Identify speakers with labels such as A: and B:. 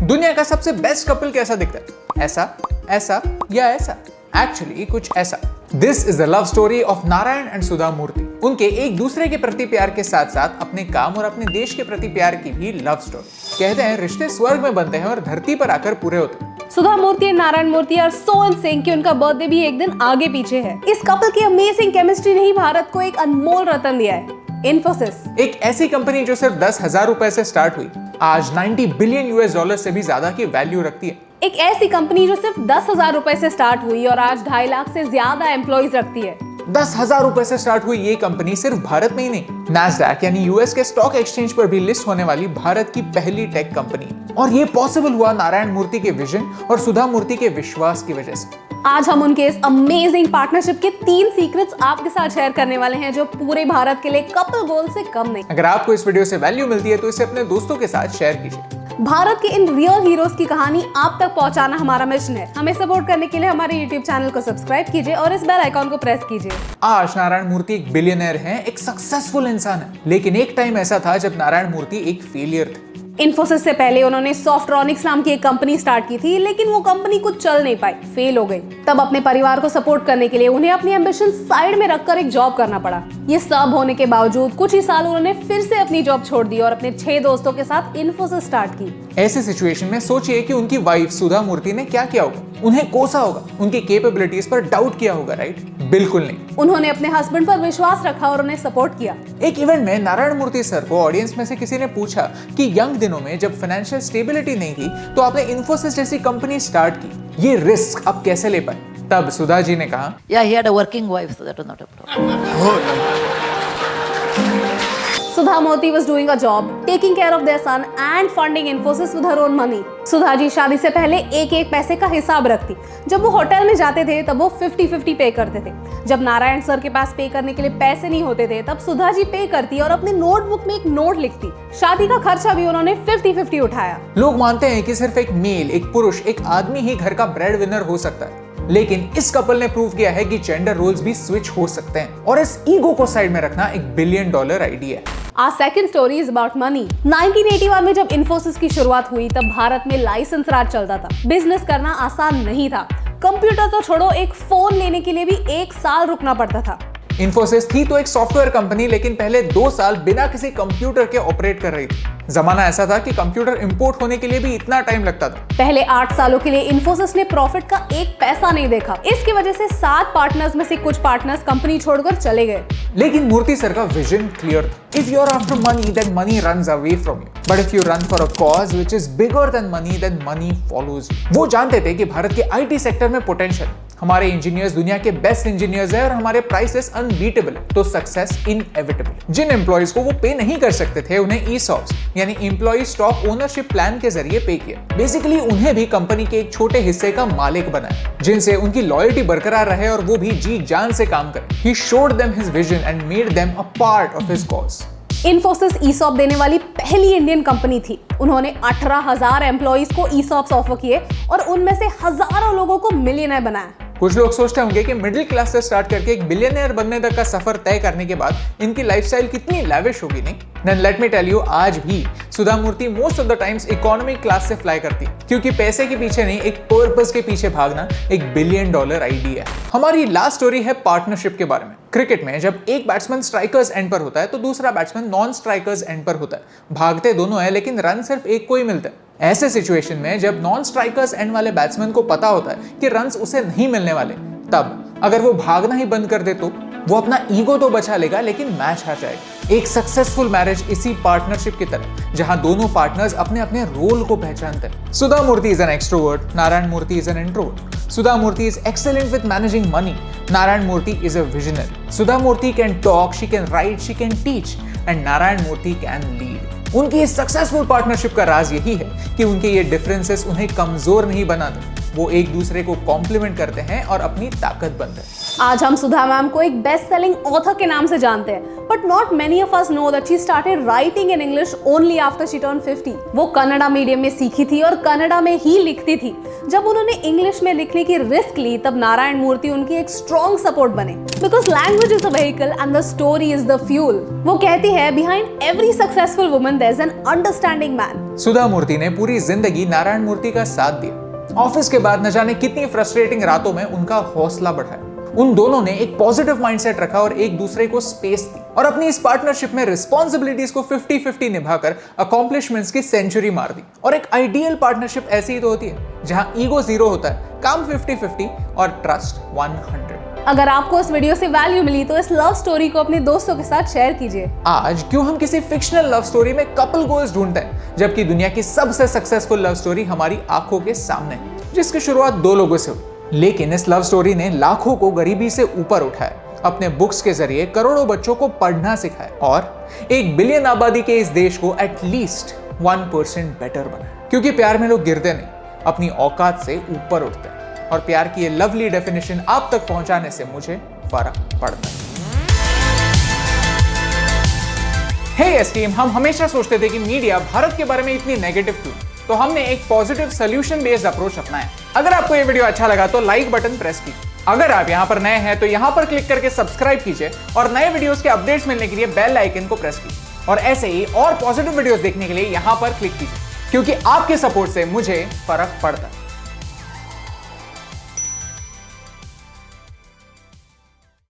A: दुनिया का सबसे बेस्ट कपल कैसा दिखता है? ऐसा, ऐसा या ऐसा? एक्चुअली कुछ ऐसा। This is the love story of Narayan and Sudha Murthy. उनके एक दूसरे के प्रति प्यार के साथ साथ अपने काम और अपने देश के प्रति प्यार की भी लव स्टोरी। कहते हैं रिश्ते स्वर्ग में बनते हैं और धरती पर आकर पूरे होते हैं।
B: सुधा मूर्ति और नारायण मूर्ति आर सो इन सिंक कि उनका बर्थडे भी एक दिन आगे पीछे है। इस कपल की अमेजिंग केमिस्ट्री ने ही भारत को एक अनमोल रत्न दिया है, इन्फोसिस।
A: एक ऐसी कंपनी जो सिर्फ 10,000 रुपए से स्टार्ट हुई, आज 90 बिलियन US डॉलर से भी ज्यादा की वैल्यू रखती है।
B: एक ऐसी कंपनी जो सिर्फ 10,000 रुपए से स्टार्ट हुई और आज 2.5 लाख से ज्यादा एम्प्लॉइज रखती है।
A: 10,000 रुपए से स्टार्ट हुई ये कंपनी सिर्फ भारत में ही नहीं, नैस्डैक यानी यूएस के स्टॉक एक्सचेंज पर भी लिस्ट होने वाली भारत की पहली टेक कंपनी। और ये पॉसिबल हुआ नारायण मूर्ति के विजन और सुधा मूर्ति के विश्वास की वजह से।
B: आज हम उनके इस अमेजिंग पार्टनरशिप के 3 सीक्रेट्स आपके साथ शेयर करने वाले हैं जो पूरे भारत के लिए कपल गोल से कम नहीं।
A: अगर आपको इस वीडियो से वैल्यू मिलती है तो इसे अपने दोस्तों के साथ शेयर कीजिए।
B: भारत के इन रियल हीरोज की कहानी आप तक पहुंचाना हमारा मिशन है। हमें सपोर्ट करने के लिए हमारे YouTube चैनल को सब्सक्राइब कीजिए और इस बेल आइकॉन को प्रेस कीजिए।
A: आज नारायण मूर्ति एक बिलियनर हैं, एक सक्सेसफुल इंसान है, लेकिन एक टाइम ऐसा था जब नारायण मूर्ति एक फेलियर थे।
B: इन्फोसिस से पहले उन्होंने सॉफ्ट्रॉनिक्स नाम की एक कंपनी स्टार्ट की थी, लेकिन वो कंपनी कुछ चल नहीं पाई, फेल हो गई। तब अपने परिवार को सपोर्ट करने के लिए उन्हें अपनी एम्बिशन साइड में रखकर एक जॉब करना पड़ा। ये सब होने के बावजूद कुछ ही साल उन्होंने फिर से अपनी जॉब छोड़ दी और अपने 6 दोस्तों के साथ इन्फोसिस स्टार्ट की।
A: ऐसे सिचुएशन में सोचिए कि उनकी वाइफ सुधा मूर्ति ने क्या किया होगा। उन्हें कोसा होगा, उनकी कैपेबिलिटीज पर डाउट किया होगा, राइट? बिल्कुल नहीं।
B: उन्होंने अपने हस्बैंड पर विश्वास रखा और उन्हें सपोर्ट किया।
A: एक इवेंट में नारायण मूर्ति सर को ऑडियंस में से किसी ने पूछा कि यंग दिनों में जब फाइनेंशियल स्टेबिलिटी नहीं थी तो आपने इन्फोसिस जैसी कंपनी स्टार्ट की, ये रिस्क आप कैसे ले पाए? तब सुधा जी ने कहा,
C: Yeah, he had a working wife, so that was not a problem.
B: Sudha Murthy was doing a job, taking care of their son and funding Infosys with her own money. Sudha ji शादी से पहले एक पैसे का हिसाब रखती। जब वो होटल में जाते थे तब वो 50-50 पे करते थे। जब नारायण सर के पास पे करने के लिए पैसे नहीं होते थे तब सुधा जी पे करती और अपने नोटबुक में एक नोट लिखती। शादी का खर्चा भी उन्होंने 50-50 उठाया।
A: लोग मानते हैं कि सिर्फ एक मेल, एक पुरुष, एक आदमी ही घर का ब्रेड विनर हो सकता है, लेकिन इस कपल ने प्रूव किया है कि जेंडर रोल्स भी स्विच हो सकते हैं और इस ईगो को साइड में रखना एक $1 बिलियन आइडिया है।
B: Our second story is about money. 1981 में जब इन्फोसिस की शुरुआत हुई तब भारत में लाइसेंस राज चलता था। बिजनेस करना आसान नहीं था। कंप्यूटर तो छोड़ो, एक फोन लेने के लिए भी 1 साल रुकना पड़ता था।
A: इन्फोसिस थी तो एक सॉफ्टवेयर कंपनी, लेकिन पहले 2 साल बिना किसी कंप्यूटर के ऑपरेट कर रही थी। जमाना ऐसा था कि कंप्यूटर इंपोर्ट होने के लिए भी इतना टाइम लगता था।
B: पहले 8 सालों के लिए इन्फोसिस ने प्रॉफिट का 1 पैसा नहीं देखा। इसकी वजह से 7 पार्टनर्स में से कुछ पार्टनर्स कंपनी छोड़कर चले गए।
A: लेकिन मूर्ति सर का विजन क्लियर था। If you're after money, then money runs away from you. But if you run for a cause which is bigger than money, then money follows you. वो जानते थे कि भारत के IT सेक्टर में potential, हमारे engineers दुनिया के बेस्ट इंजीनियर्स हैं और हमारे प्राइसेस अनबीटेबल, तो सक्सेस इनएविटेबल। जिन एम्प्लॉइज को वो पे नहीं कर सकते थे उन्हें ESOPs यानी एम्प्लॉय स्टॉक ओनरशिप प्लान के जरिए पे किया। बेसिकली उन्हें भी कंपनी के एक छोटे हिस्से का मालिक बनाया, जिनसे उनकी लॉयल्टी बरकरार रहे और वो भी जी जान से काम करें। He showed them his vision and made them a part of his cause.
B: Infosys ESOP देने वाली पहली इंडियन कंपनी थी। उन्होंने 18,000 एम्प्लॉइज को ESOPs ऑफर किए और उनमें से हजारों लोगों को मिलियनर बनाया।
A: कुछ लोग सोचते होंगे कि मिडिल क्लास से स्टार्ट करके एक बिलियनियर बनने तक का सफर तय करने के बाद इनकी लाइफस्टाइल कितनी लैविश होगी, नहीं? Then let me tell you, आज भी Sudha Murthy most of the times economy class से फ्लाई करती है, क्योंकि पैसे के पीछे नहीं, एक पर्पस के पीछे भागना एक $1 बिलियन आइडिया है। हमारी लास्ट स्टोरी है पार्टनरशिप के बारे में। क्रिकेट में जब एक बैट्समैन स्ट्राइकर्स एंड पर होता है तो दूसरा बैट्समैन नॉन स्ट्राइकर्स एंड पर होता है। भागते दोनों है लेकिन रन सिर्फ एक को ही मिलता है। ऐसे सिचुएशन में जब नॉन स्ट्राइकर्स एंड वाले बैट्समैन को पता होता है कि रन्स उसे नहीं मिलने वाले, तब अगर वो भागना ही बंद कर दे तो वो अपना ईगो तो बचा लेगा लेकिन मैच हार जाएगा। एक सक्सेसफुल मैरिज इसी पार्टनरशिप की तरह, जहां दोनों पार्टनर्स अपने अपने रोल को पहचानते हैं। Sudha Murthy is an extrovert, Narayan Murthy is an introvert. Sudha Murthy is excellent with managing money. Narayan Murthy is a visionary. Sudha Murthy can talk, she can write, she can teach, and Narayan Murthy can lead. उनकी इस successful partnership का राज यही है कि उनके ये differences उन्हें कमजोर नहीं बनाते। वो एक दूसरे को कॉम्प्लीमेंट करते हैं और अपनी ताकत बनते हैं।
B: आज हम सुधा मैम को एक बेस्ट सेलिंग ऑथर के नाम से जानते हैं, but not many of us know that she started writing in English only after she turn 50। वो कन्नड़ा मीडियम में सीखी थी और कन्नड़ा में ही लिखती थी। जब उन्होंने इंग्लिश में लिखने की रिस्क ली तब नारायण मूर्ति उनकी एक स्ट्रॉन्ग सपोर्ट बने, because language is the vehicle and the story is the fuel. वो कहती है, behind every successful woman there is an understanding man.
A: Sudha Murthy ने पूरी जिंदगी नारायण मूर्ति का साथ दिया। ऑफिस के बाद न जाने कितनी फ्रस्ट्रेटिंग रातों में उनका हौसला बढ़ाया। उन दोनों ने एक पॉजिटिव माइंडसेट रखा और एक दूसरे को स्पेस दी और अपनी इस पार्टनरशिप में रिस्पॉन्सिबिलिटीज को 50-50 निभाकर अकॉम्प्लिशमेंट्स की सेंचुरी मार दी। और एक आइडियल पार्टनरशिप ऐसी ही तो होती है, जहां ईगो 0 होता है, काम 50-50 और ट्रस्ट 100।
B: अगर आपको इस वीडियो से वैल्यू मिली तो इस लव स्टोरी को अपने दोस्तों के साथ शेयर कीजिए।
A: आज क्यों हम किसी फिक्शनल लव स्टोरी में कपल गोल्स ढूंढते हैं, जबकि दुनिया की सबसे सक्सेसफुल लव स्टोरी हमारी आंखों के सामने है, जिसकी शुरुआत 2 लोगों से हुई। लेकिन इस लव स्टोरी ने लाखों को गरीबी से ऊपर उठाया, अपने बुक्स के जरिए करोड़ों बच्चों को पढ़ना सिखाया और 1 बिलियन आबादी के इस देश को एटलीस्ट 1% बेटर बनाया। क्योंकि प्यार में लोग गिरते नहीं, अपनी औकात से ऊपर उठते हैं। और प्यार की ये लवली डेफिनेशन आप तक पहुंचाने से मुझे फर्क पड़ता है। हे एस्टीम, हम हमेशा सोचते थे कि मीडिया भारत के बारे में इतनी नेगेटिव क्यों, तो हमने एक पॉजिटिव सोल्यूशन बेस्ड अप्रोच अपनाया। अगर आपको ये वीडियो अच्छा लगा तो लाइक बटन प्रेस कीजिए। अगर आप यहाँ पर नए हैं तो यहाँ पर क्लिक करके सब्सक्राइब कीजिए और नए वीडियोस के अपडेट्स मिलने के लिए बेल आइकन को प्रेस कीजिए। और ऐसे ही और पॉजिटिव वीडियोस देखने के लिए यहाँ पर क्लिक कीजिए, क्योंकि आपके सपोर्ट से मुझे फर्क पड़ता है।